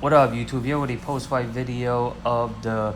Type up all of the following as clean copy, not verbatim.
What up, YouTube? Here with a post-fight video of the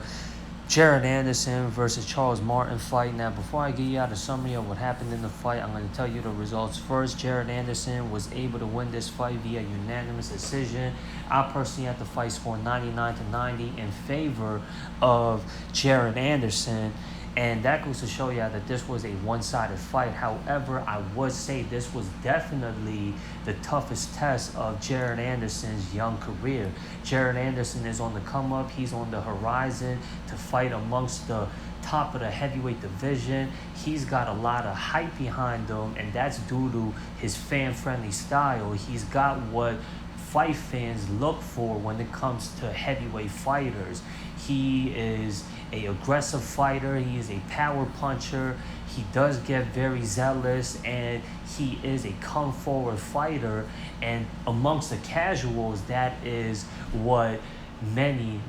Jared Anderson versus Charles Martin fight. Now, before I give you out a summary of what happened in the fight, I'm going to tell you the results first. Jared Anderson was able to win this fight via unanimous decision. I personally had the fight score 99-90 in favor of Jared Anderson. And that goes to show you that this was a one-sided fight. However, I would say this was definitely the toughest test of Jared Anderson's young career. Jared Anderson is on the come up. He's on the horizon to fight amongst the top of the heavyweight division. He's got a lot of hype behind him, and that's due to his fan-friendly style. He's got what fight fans look for when it comes to heavyweight fighters. He is a aggressive fighter. He is a power puncher. He does get very zealous, and he is a come forward fighter. And amongst the casuals, that is what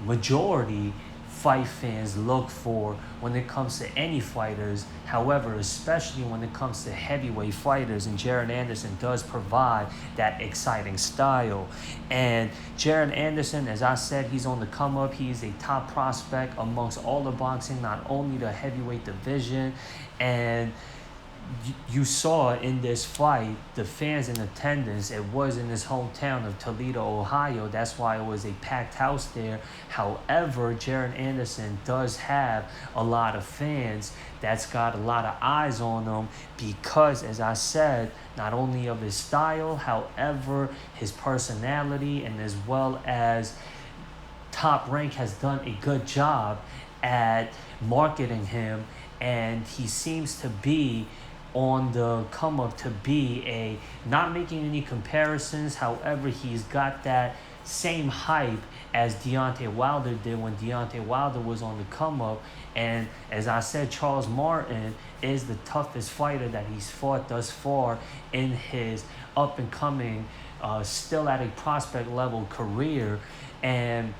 majority fight fans look for when it comes to any fighters. However, especially when it comes to heavyweight fighters, and Jared Anderson does provide that exciting style. And Jared Anderson, as I said, he's on the come up. He's a top prospect amongst all the boxing, not only the heavyweight division. And you saw in this fight the fans in attendance. It was in his hometown of Toledo, Ohio. That's why it was a packed house there. However, Jared Anderson does have a lot of fans that's got a lot of eyes on him because, as I said, not only of his style, however, his personality, and as well as Top Rank has done a good job at marketing him, and he seems to be on the come up to be a, not making any comparisons. However, he's got that same hype as Deontay Wilder did when Deontay Wilder was on the come up. And as I said, Charles Martin is the toughest fighter that he's fought thus far in his up and coming, still at a prospect level career. And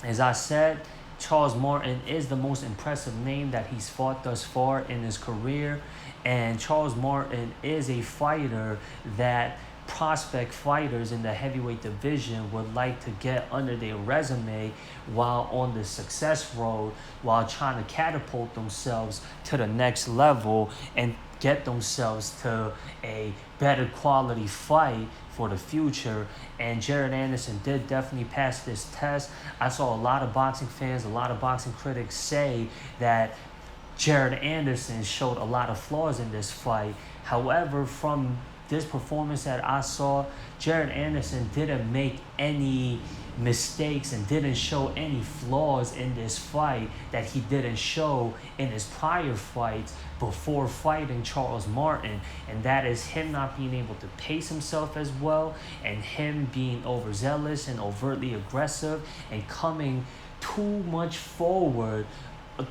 as I said, Charles Martin is the most impressive name that he's fought thus far in his career. And Charles Martin is a fighter that prospect fighters in the heavyweight division would like to get under their resume while on the success road, while trying to catapult themselves to the next level and get themselves to a better quality fight for the future. And Jared Anderson did definitely pass this test. I saw a lot of boxing fans, a lot of boxing critics say that Jared Anderson showed a lot of flaws in this fight. However, from this performance that I saw, Jared Anderson didn't make any mistakes and didn't show any flaws in this fight that he didn't show in his prior fights before fighting Charles Martin. And that is him not being able to pace himself as well, and him being overzealous and overtly aggressive and coming too much forward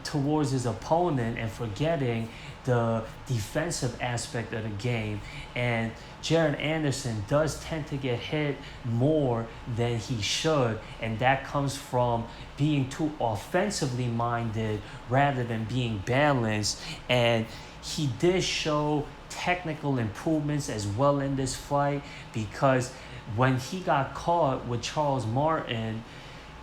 towards his opponent and forgetting the defensive aspect of the game. And Jared Anderson does tend to get hit more than he should, and that comes from being too offensively minded rather than being balanced. And he did show technical improvements as well in this fight, because when he got caught with Charles Martin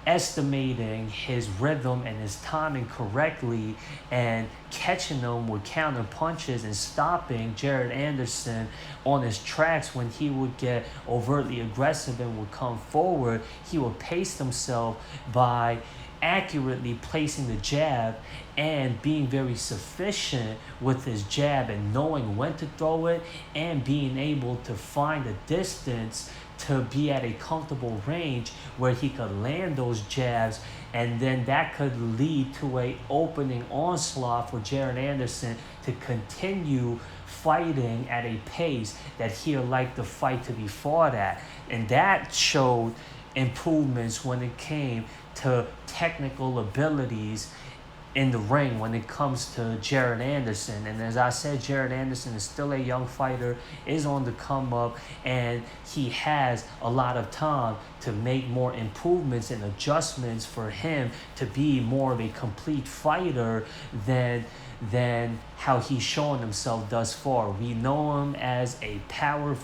estimating his rhythm and his timing correctly and catching him with counter punches and stopping Jared Anderson on his tracks when he would get overtly aggressive and would come forward, he would pace himself by accurately placing the jab and being very sufficient with his jab and knowing when to throw it and being able to find a distance to be at a comfortable range where he could land those jabs, and then that could lead to a opening onslaught for Jared Anderson to continue fighting at a pace that he would like the fight to be fought at. And that showed improvements when it came to technical abilities in the ring when it comes to Jared Anderson. And as I said, Jared Anderson is still a young fighter, is on the come up, and he has a lot of time to make more improvements and adjustments for him to be more of a complete fighter than how he's shown himself thus far. We know him as a power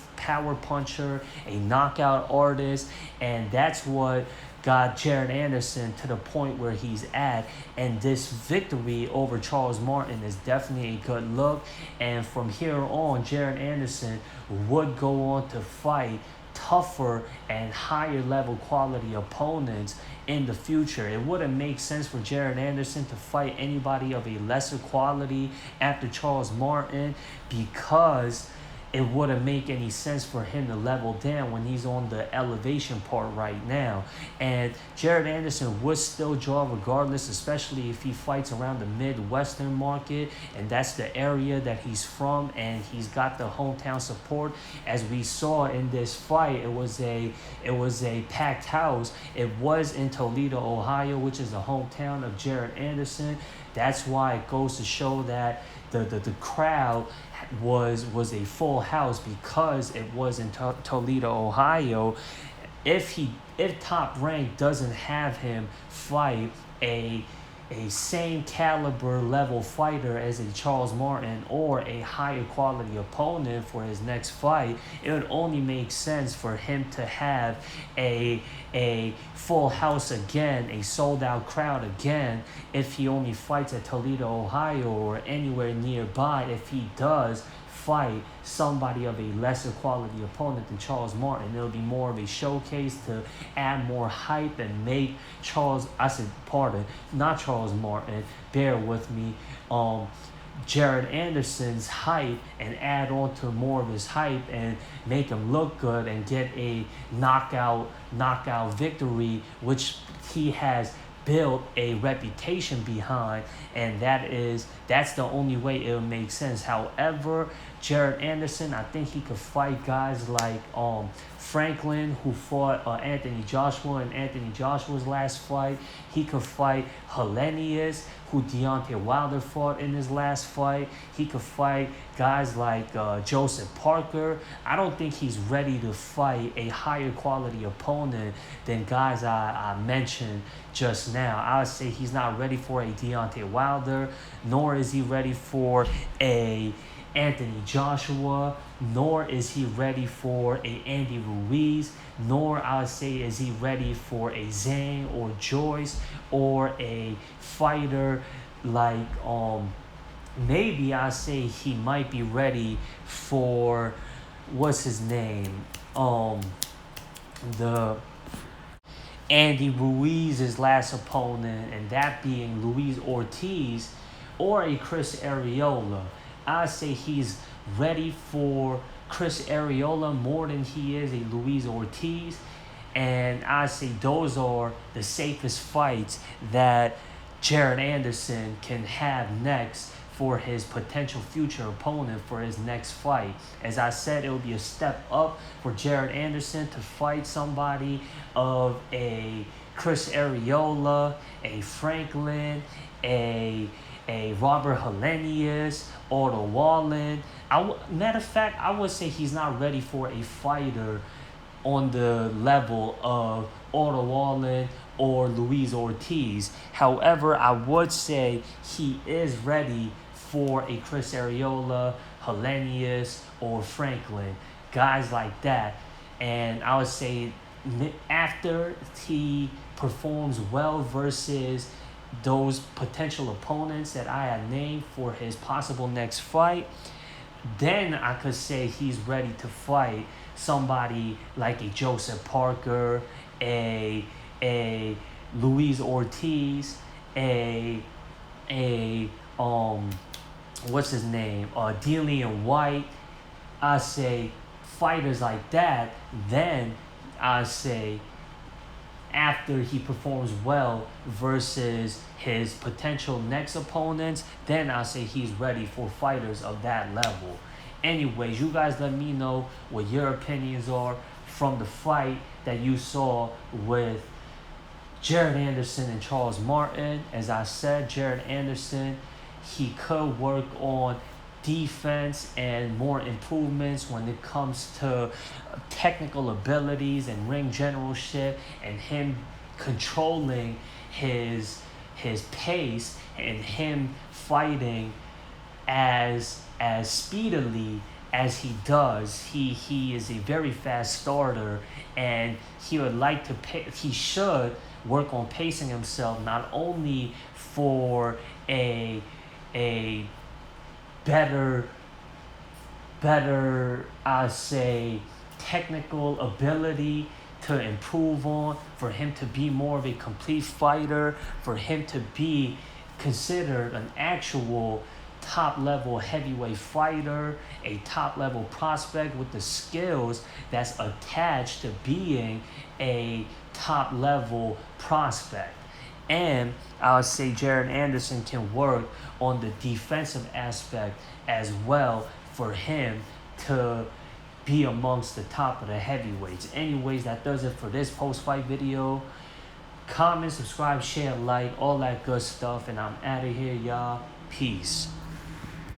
puncher, a knockout artist, and that's what got Jared Anderson to the point where he's at. And this victory over Charles Martin is definitely a good look. And from here on, Jared Anderson would go on to fight tougher and higher level quality opponents in the future. It wouldn't make sense for Jared Anderson to fight anybody of a lesser quality after Charles Martin, because it wouldn't make any sense for him to level down when he's on the elevation part right now. And Jared Anderson would still draw regardless, especially if he fights around the Midwestern market, and that's the area that he's from, and he's got the hometown support. As we saw in this fight, it was a packed house. It was in Toledo, Ohio, which is the hometown of Jared Anderson. That's why it goes to show that the crowd was a full house, because it was in Toledo, Ohio. If Top Rank doesn't have him fight a same caliber level fighter as a Charles Martin or a higher quality opponent for his next fight, it would only make sense for him to have a full house again, a sold out crowd again, if he only fights at Toledo, Ohio, or anywhere nearby. If he does fight somebody of a lesser quality opponent than Charles Martin, it'll be more of a showcase to add more hype and make not Charles Martin, bear with me, Jared Anderson's hype, and add on to more of his hype and make him look good and get a knockout victory, which he has built a reputation behind, and that's the only way it'll make sense. However, Jared Anderson, I think he could fight guys like Franklin, who fought Anthony Joshua in Anthony Joshua's last fight. He could fight Hellenius, who Deontay Wilder fought in his last fight. He could fight guys like Joseph Parker. I don't think he's ready to fight a higher quality opponent than guys I mentioned just now. I would say he's not ready for a Deontay Wilder, nor is he ready for a Anthony Joshua, nor is he ready for a Andy Ruiz, nor I would say is he ready for a Zhang or Joyce, or a fighter like maybe I say he might be ready for what's his name, the Andy Ruiz's last opponent, and that being Luis Ortiz, or a Chris Arreola. I say he's ready for Chris Arreola more than he is a Luis Ortiz. And I say those are the safest fights that Jared Anderson can have next for his potential future opponent for his next fight. As I said, it will be a step up for Jared Anderson to fight somebody of a Chris Arreola, a Franklin, a Robert Hellenius, Otto Wallin. Matter of fact, I would say he's not ready for a fighter on the level of Otto Wallin or Luis Ortiz. However, I would say he is ready for a Chris Arreola, Hellenius, or Franklin, guys like that. And I would say after he performs well versus those potential opponents that I had named for his possible next fight, then I could say he's ready to fight somebody like a Joseph Parker, a Luis Ortiz, what's his name, Dillian White. I say fighters like that. Then I say after he performs well versus his potential next opponents, then I say he's ready for fighters of that level. Anyways, you guys let me know what your opinions are from the fight that you saw with Jared Anderson and Charles Martin. As I said, Jared Anderson, he could work on defense and more improvements when it comes to technical abilities and ring generalship, and him controlling his pace, and him fighting as speedily as he does. He is a very fast starter, and he would like to he should work on pacing himself, not only for a better I say technical ability to improve on, for him to be more of a complete fighter, for him to be considered an actual top level heavyweight fighter, a top level prospect with the skills that's attached to being a top level prospect. And I would say Jared Anderson can work on the defensive aspect as well for him to be amongst the top of the heavyweights. Anyways, that does it for this post-fight video. Comment, subscribe, share, like, all that good stuff. And I'm out of here, y'all. Peace.